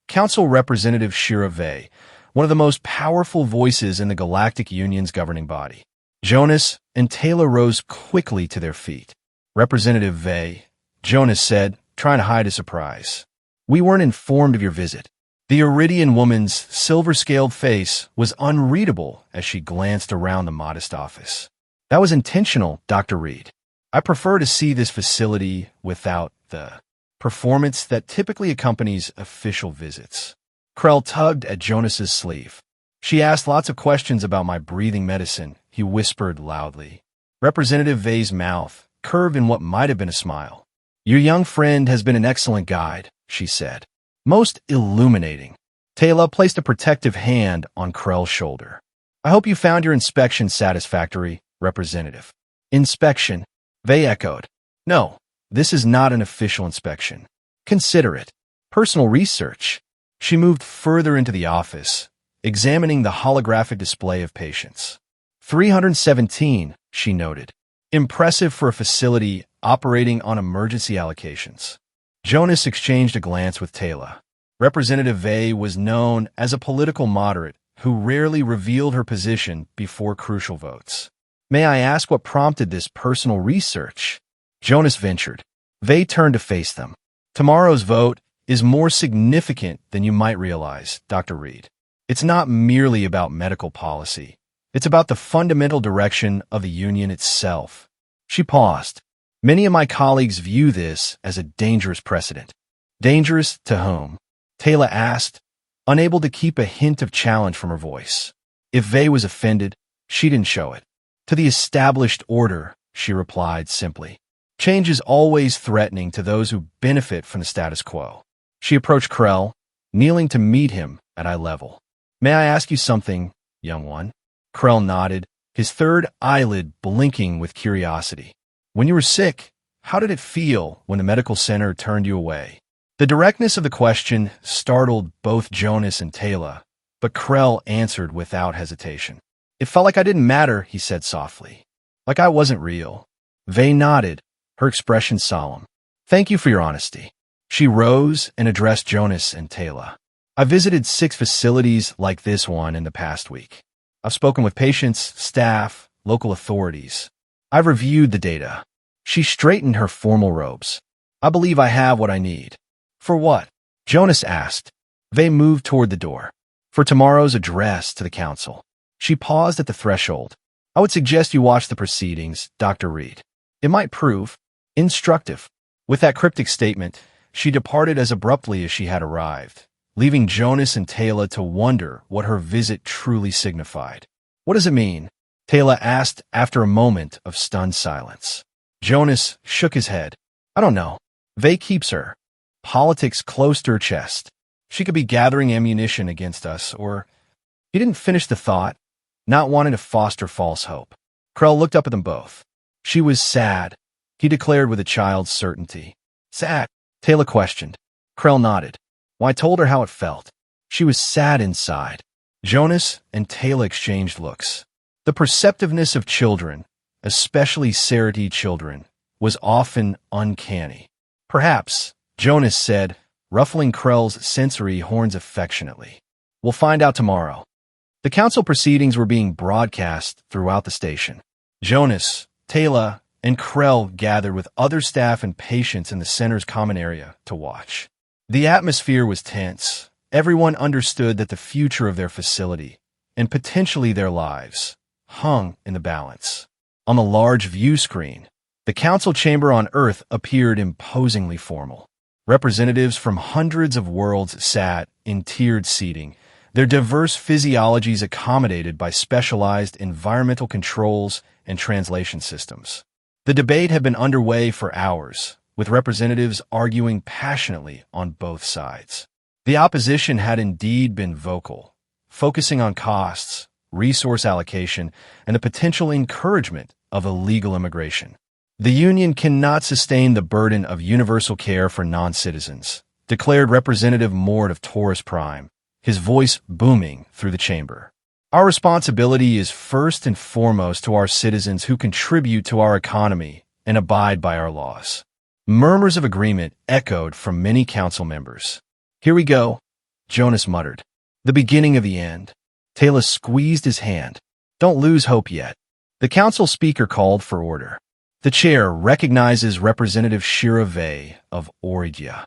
Council Representative Shira Vey, one of the most powerful voices in the Galactic Union's governing body. Jonas and Taylor rose quickly to their feet. Representative Vey, Jonas said, trying to hide his surprise. We weren't informed of your visit. The Iridian woman's silver-scaled face was unreadable as she glanced around the modest office. That was intentional, Dr. Reed. I prefer to see this facility without the performance that typically accompanies official visits. Krell tugged at Jonas's sleeve. She asked lots of questions about my breathing medicine, he whispered loudly. Representative Vey's mouth curved in what might have been a smile. Your young friend has been an excellent guide, she said. Most illuminating. Taylor placed a protective hand on Krell's shoulder. I hope you found your inspection satisfactory, Representative. Inspection? Vey echoed. No, this is not an official inspection. Consider it. Personal research. She moved further into the office, examining the holographic display of patients. 317, she noted. Impressive for a facility operating on emergency allocations. Jonas exchanged a glance with Taylor. Representative Vey was known as a political moderate who rarely revealed her position before crucial votes. May I ask what prompted this personal research? Jonas ventured. Vey turned to face them. Tomorrow's vote is more significant than you might realize, Dr. Reed. It's not merely about medical policy. It's about the fundamental direction of the Union itself. She paused. Many of my colleagues view this as a dangerous precedent. Dangerous to whom? Taylor asked, unable to keep a hint of challenge from her voice. If Vey was offended, she didn't show it. To the established order, she replied simply. Change is always threatening to those who benefit from the status quo. She approached Krell, kneeling to meet him at eye level. May I ask you something, young one? Krell nodded, his third eyelid blinking with curiosity. When you were sick, how did it feel when the medical center turned you away? The directness of the question startled both Jonas and Taylor, but Krell answered without hesitation. It felt like I didn't matter, he said softly. Like I wasn't real. Vey nodded, her expression solemn. Thank you for your honesty. She rose and addressed Jonas and Taylor. I visited 6 facilities like this one in the past week. I've spoken with patients, staff, local authorities. I've reviewed the data. She straightened her formal robes. I believe I have what I need. For what? Jonas asked. Vey moved toward the door. For tomorrow's address to the council. She paused at the threshold. I would suggest you watch the proceedings, Dr. Reed. It might prove instructive. With that cryptic statement, she departed as abruptly as she had arrived, leaving Jonas and Taylor to wonder what her visit truly signified. What does it mean? Taylor asked after a moment of stunned silence. Jonas shook his head. I don't know. Vey keeps her. Politics close to her chest. She could be gathering ammunition against us, or... He didn't finish the thought, not wanting to foster false hope. Krell looked up at them both. She was sad, he declared with a child's certainty. Sad? Taylor questioned. Krell nodded. Well, I told her how it felt. She was sad inside. Jonas and Taylor exchanged looks. The perceptiveness of children, especially Serity children, was often uncanny. Perhaps, Jonas said, ruffling Krell's sensory horns affectionately. We'll find out tomorrow. The council proceedings were being broadcast throughout the station. Jonas, Taylor, and Krell gathered with other staff and patients in the center's common area to watch. The atmosphere was tense. Everyone understood that the future of their facility, and potentially their lives, hung in the balance. On the large view screen, the council chamber on Earth appeared imposingly formal. Representatives from hundreds of worlds sat in tiered seating, their diverse physiologies accommodated by specialized environmental controls and translation systems. The debate had been underway for hours, with representatives arguing passionately on both sides. The opposition had indeed been vocal, focusing on costs, resource allocation, and the potential encouragement of illegal immigration. The Union cannot sustain the burden of universal care for non-citizens, declared Representative Mort of Taurus Prime, his voice booming through the chamber. Our responsibility is first and foremost to our citizens who contribute to our economy and abide by our laws. Murmurs of agreement echoed from many council members. Here we go, Jonas muttered. The beginning of the end. Talus squeezed his hand. Don't lose hope yet. The council speaker called for order. The chair recognizes Representative Shira Vey of Origia.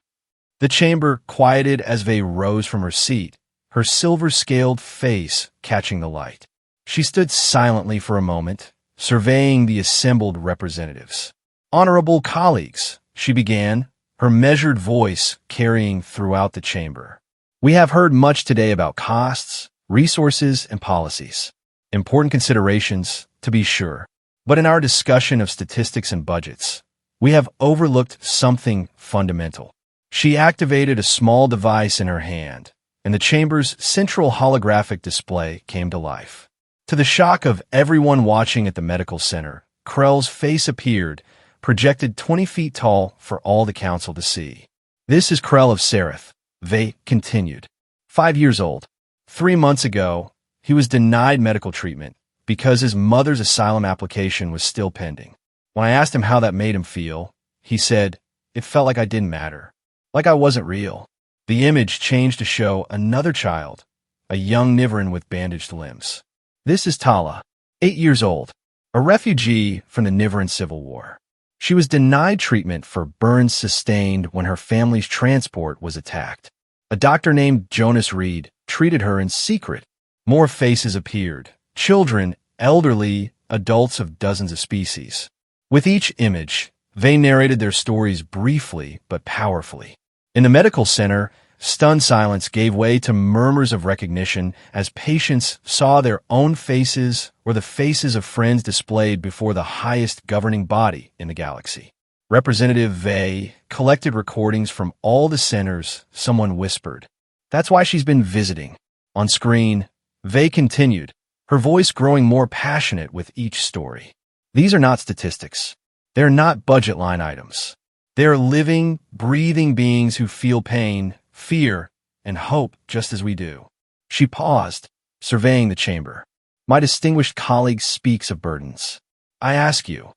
The chamber quieted as Vey rose from her seat, her silver-scaled face catching the light. She stood silently for a moment, surveying the assembled representatives. Honorable colleagues, she began, her measured voice carrying throughout the chamber. We have heard much today about costs, resources, and policies. Important considerations, to be sure. But in our discussion of statistics and budgets, we have overlooked something fundamental. She activated a small device in her hand, and the chamber's central holographic display came to life. To the shock of everyone watching at the medical center, Krell's face appeared, projected 20 feet tall for all the council to see. This is Krell of Sereth, Vey continued. 5 years old. 3 months ago, he was denied medical treatment because his mother's asylum application was still pending. When I asked him how that made him feel, he said, "It felt like I didn't matter, like I wasn't real." The image changed to show another child, a young Niveran with bandaged limbs. This is Tala, 8 years old, a refugee from the Niveran Civil War. She was denied treatment for burns sustained when her family's transport was attacked. A doctor named Jonas Reed treated her in secret. More faces appeared. Children, elderly, adults of dozens of species. With each image, they narrated their stories briefly but powerfully. In the medical center, stunned silence gave way to murmurs of recognition as patients saw their own faces or the faces of friends displayed before the highest governing body in the galaxy. Representative Vey collected recordings from all the centers. Someone whispered, "That's why she's been visiting." On screen, Vey continued, her voice growing more passionate with each story. These are not statistics. They're not budget line items. They're living, breathing beings who feel pain, fear, and hope just as we do. She paused, surveying the chamber. My distinguished colleague speaks of burdens. I ask you,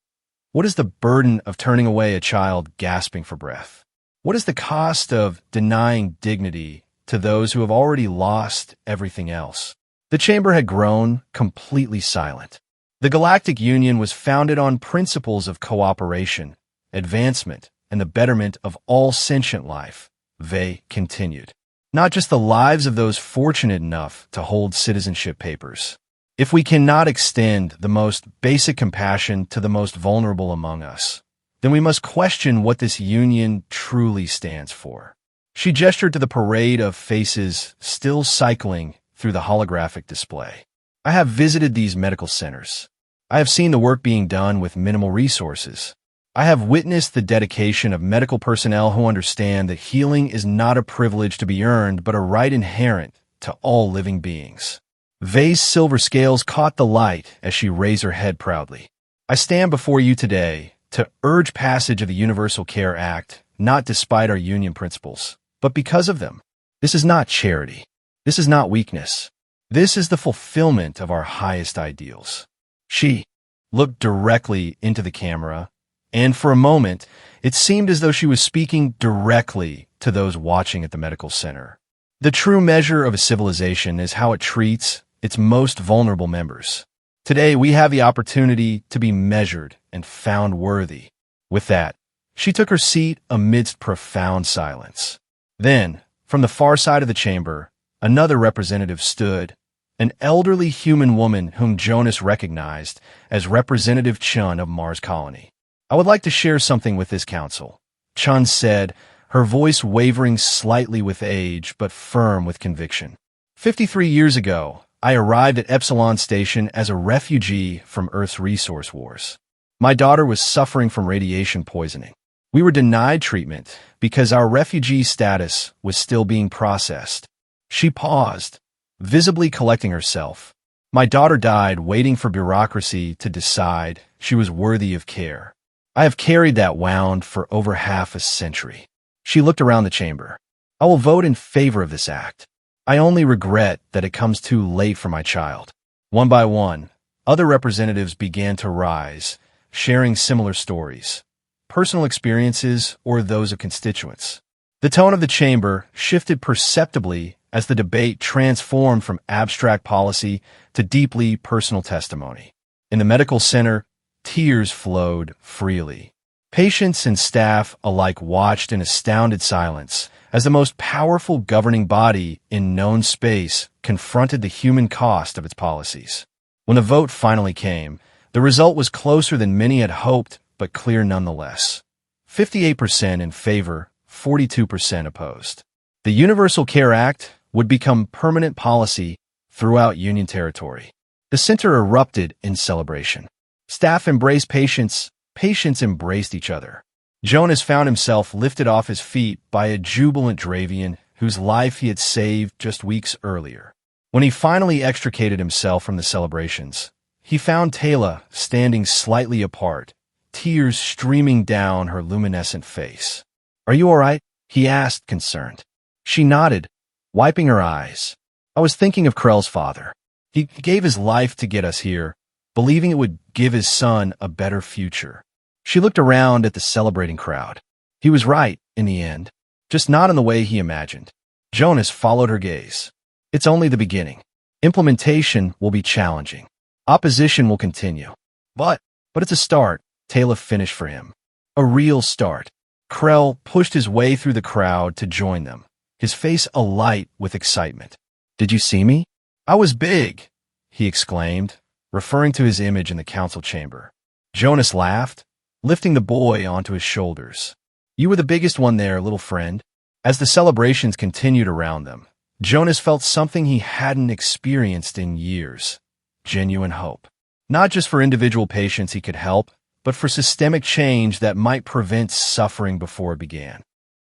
what is the burden of turning away a child gasping for breath? What is the cost of denying dignity to those who have already lost everything else? The chamber had grown completely silent. The Galactic Union was founded on principles of cooperation, advancement, and the betterment of all sentient life, Vey continued. Not just the lives of those fortunate enough to hold citizenship papers. If we cannot extend the most basic compassion to the most vulnerable among us, then we must question what this union truly stands for. She gestured to the parade of faces still cycling through the holographic display. I have visited these medical centers. I have seen the work being done with minimal resources. I have witnessed the dedication of medical personnel who understand that healing is not a privilege to be earned, but a right inherent to all living beings. Vey's silver scales caught the light as she raised her head proudly. I stand before you today to urge passage of the Universal Care Act, not despite our union principles, but because of them. This is not charity. This is not weakness. This is the fulfillment of our highest ideals. She looked directly into the camera, and for a moment, it seemed as though she was speaking directly to those watching at the medical center. The true measure of a civilization is how it treats its most vulnerable members. Today, we have the opportunity to be measured and found worthy. With that, she took her seat amidst profound silence. Then, from the far side of the chamber, another representative stood, an elderly human woman whom Jonas recognized as Representative Chun of Mars Colony. I would like to share something with this council, Chun said, her voice wavering slightly with age but firm with conviction. 53 years ago, I arrived at Epsilon Station as a refugee from Earth's resource wars. My daughter was suffering from radiation poisoning. We were denied treatment because our refugee status was still being processed. She paused, visibly collecting herself. My daughter died waiting for bureaucracy to decide she was worthy of care. I have carried that wound for over half a century. She looked around the chamber. I will vote in favor of this act. I only regret that it comes too late for my child. One by one, other representatives began to rise, sharing similar stories, personal experiences or those of constituents. The tone of the chamber shifted perceptibly as the debate transformed from abstract policy to deeply personal testimony. In the medical center, tears flowed freely. Patients and staff alike watched in astounded silence as the most powerful governing body in known space confronted the human cost of its policies. When the vote finally came, the result was closer than many had hoped, but clear nonetheless. 58% in favor, 42% opposed. The Universal Care Act would become permanent policy throughout Union territory. The center erupted in celebration. Staff embraced patients, patients embraced each other. Jonas found himself lifted off his feet by a jubilant Dravian whose life he had saved just weeks earlier. When he finally extricated himself from the celebrations, he found Taylor standing slightly apart, tears streaming down her luminescent face. "Are you all right?" he asked, concerned. She nodded, wiping her eyes. "I was thinking of Krell's father. He gave his life to get us here, believing it would give his son a better future." She looked around at the celebrating crowd. He was right, in the end, just not in the way he imagined. Jonas followed her gaze. "It's only the beginning. Implementation will be challenging. Opposition will continue. But it's a start," Taylor finished for him. "A real start." Krell pushed his way through the crowd to join them, his face alight with excitement. "Did you see me? I was big," he exclaimed, referring to his image in the council chamber. Jonas laughed, lifting the boy onto his shoulders. "You were the biggest one there, little friend." As the celebrations continued around them, Jonas felt something he hadn't experienced in years: genuine hope. Not just for individual patients he could help, but for systemic change that might prevent suffering before it began.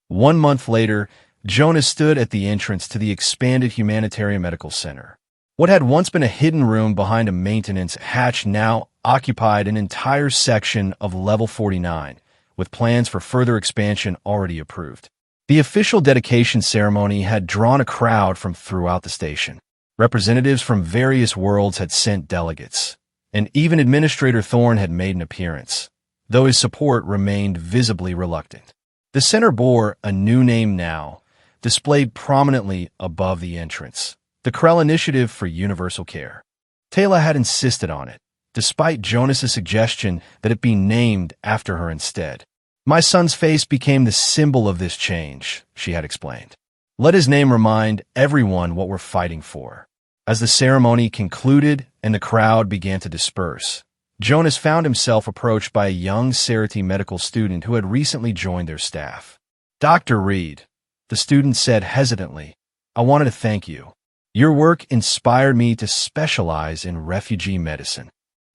1 month later, Jonas stood at the entrance to the expanded Humanitarian Medical Center. What had once been a hidden room behind a maintenance hatch now occupied an entire section of Level 49, with plans for further expansion already approved. The official dedication ceremony had drawn a crowd from throughout the station. Representatives from various worlds had sent delegates, and even Administrator Thorne had made an appearance, though his support remained visibly reluctant. The center bore a new name now, displayed prominently above the entrance: the Krell Initiative for Universal Care. Taylor had insisted on it, despite Jonas's suggestion that it be named after her instead. "My son's face became the symbol of this change," she had explained. "Let his name remind everyone what we're fighting for." As the ceremony concluded and the crowd began to disperse, Jonas found himself approached by a young Sarati medical student who had recently joined their staff. "Dr. Reed," the student said hesitantly, "I wanted to thank you. Your work inspired me to specialize in refugee medicine."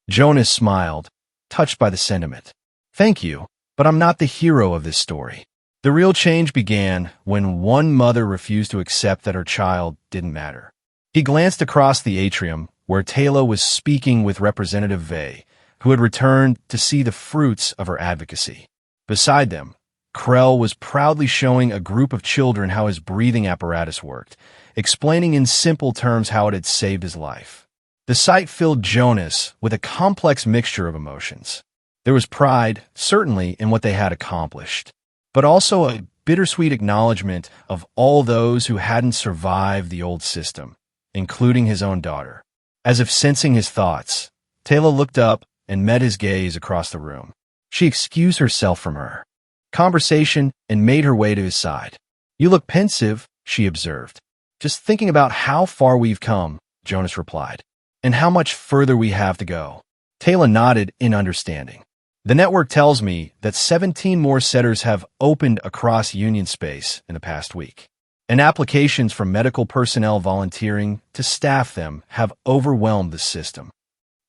Jonas smiled, touched by the sentiment. "Thank you, but I'm not the hero of this story." The real change began when one mother refused to accept that her child didn't matter. He glanced across the atrium, where Taylor was speaking with Representative Vey, who had returned to see the fruits of her advocacy. Beside them, Krell was proudly showing a group of children how his breathing apparatus worked, explaining in simple terms how it had saved his life. The sight filled Jonas with a complex mixture of emotions. There was pride, certainly, in what they had accomplished, but also a bittersweet acknowledgement of all those who hadn't survived the old system, including his own daughter. As if sensing his thoughts, Taylor looked up and met his gaze across the room. She excused herself from her conversation and made her way to his side. "You look pensive," she observed. "Just thinking about how far we've come," Jonas replied, "and how much further we have to go." Taylor nodded in understanding. "The network tells me that 17 more centers have opened across Union space in the past week, and applications from medical personnel volunteering to staff them have overwhelmed the system.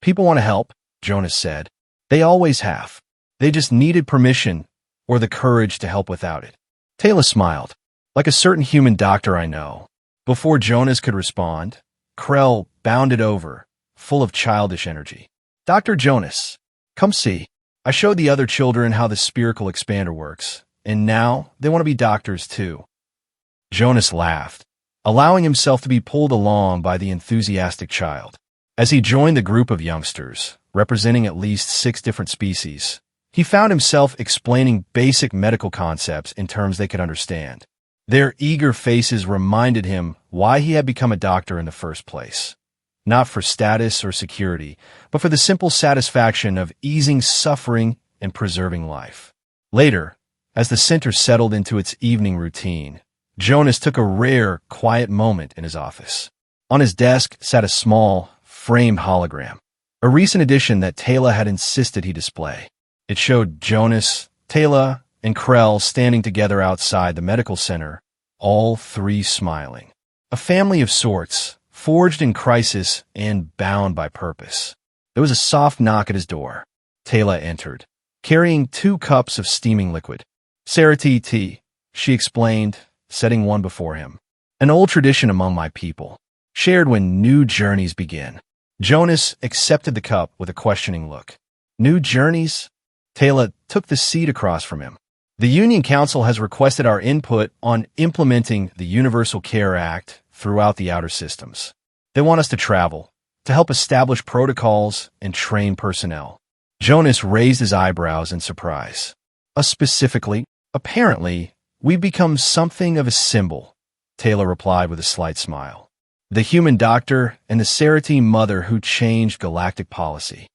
People want to help," Jonas said. "They always have. They just needed permission or the courage to help without it." Taylor smiled, "Like a certain human doctor I know." Before Jonas could respond, Krell bounded over, full of childish energy. "Dr. Jonas, come see. I showed the other children how the spherical expander works, and now they want to be doctors too." Jonas laughed, allowing himself to be pulled along by the enthusiastic child. As he joined the group of youngsters, representing at least 6 different species, he found himself explaining basic medical concepts in terms they could understand. Their eager faces reminded him why he had become a doctor in the first place. Not for status or security, but for the simple satisfaction of easing suffering and preserving life. Later, as the center settled into its evening routine, Jonas took a rare, quiet moment in his office. On his desk sat a small, framed hologram, a recent addition that Taylor had insisted he display. It showed Jonas, Taylor, and Krell standing together outside the medical center, all three smiling. A family of sorts, forged in crisis and bound by purpose. There was a soft knock at his door. Taylor entered, carrying 2 cups of steaming liquid. Sarati tea, she explained, setting one before him. An old tradition among my people, shared when new journeys begin. Jonas accepted the cup with a questioning look. New journeys? Taylor took the seat across from him. The Union Council has requested our input on implementing the Universal Care Act throughout the outer systems. They want us to travel, to help establish protocols and train personnel. Jonas raised his eyebrows in surprise. Specifically, apparently, we've become something of a symbol, Taylor replied with a slight smile. The human doctor and the Sarati mother who changed galactic policy.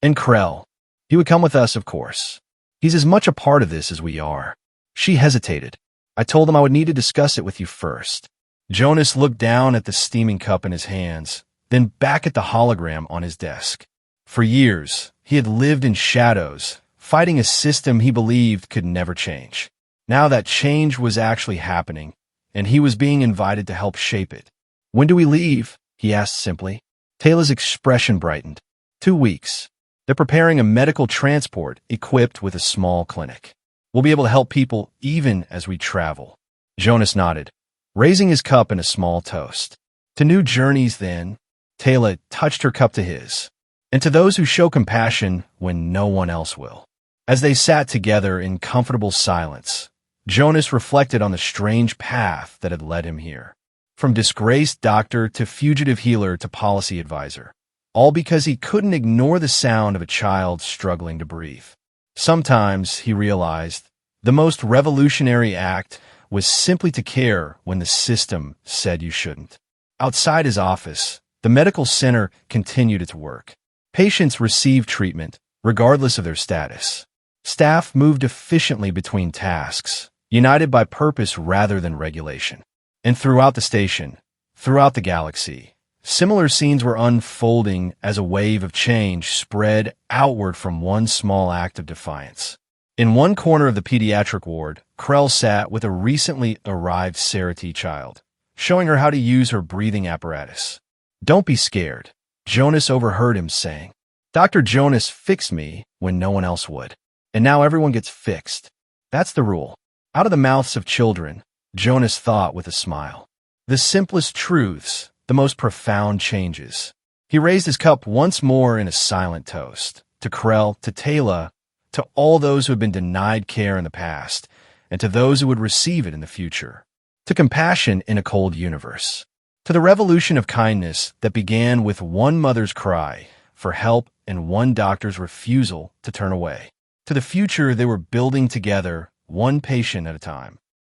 And Krell, he would come with us, of course. He's as much a part of this as we are. She hesitated. I told him I would need to discuss it with you first. Jonas looked down at the steaming cup in his hands, then back at the hologram on his desk. For years, he had lived in shadows, fighting a system he believed could never change. Now that change was actually happening, and he was being invited to help shape it. When do we leave? He asked simply. Taylor's expression brightened. 2 weeks. They're preparing a medical transport equipped with a small clinic. We'll be able to help people even as we travel. Jonas nodded, raising his cup in a small toast. To new journeys, then, Taylor touched her cup to his, and to those who show compassion when no one else will. As they sat together in comfortable silence, Jonas reflected on the strange path that had led him here. From disgraced doctor to fugitive healer to policy advisor, all because he couldn't ignore the sound of a child struggling to breathe. Sometimes, he realized, the most revolutionary act was simply to care when the system said you shouldn't. Outside his office, the medical center continued its work. Patients received treatment, regardless of their status. Staff moved efficiently between tasks, united by purpose rather than regulation. And throughout the station, throughout the galaxy, similar scenes were unfolding as a wave of change spread outward from one small act of defiance. In one corner of the pediatric ward, Krell sat with a recently arrived Sarati child, showing her how to use her breathing apparatus. Don't be scared, Jonas overheard him saying. Dr. Jonas fixed me when no one else would. And now everyone gets fixed. That's the rule. Out of the mouths of children, Jonas thought with a smile. The simplest truths, the most profound changes. He raised his cup once more in a silent toast, to Krell, to Taylor, to all those who had been denied care in the past, and to those who would receive it in the future. To compassion in a cold universe. To the revolution of kindness that began with one mother's cry for help and one doctor's refusal to turn away. To the future they were building together, one patient at a time.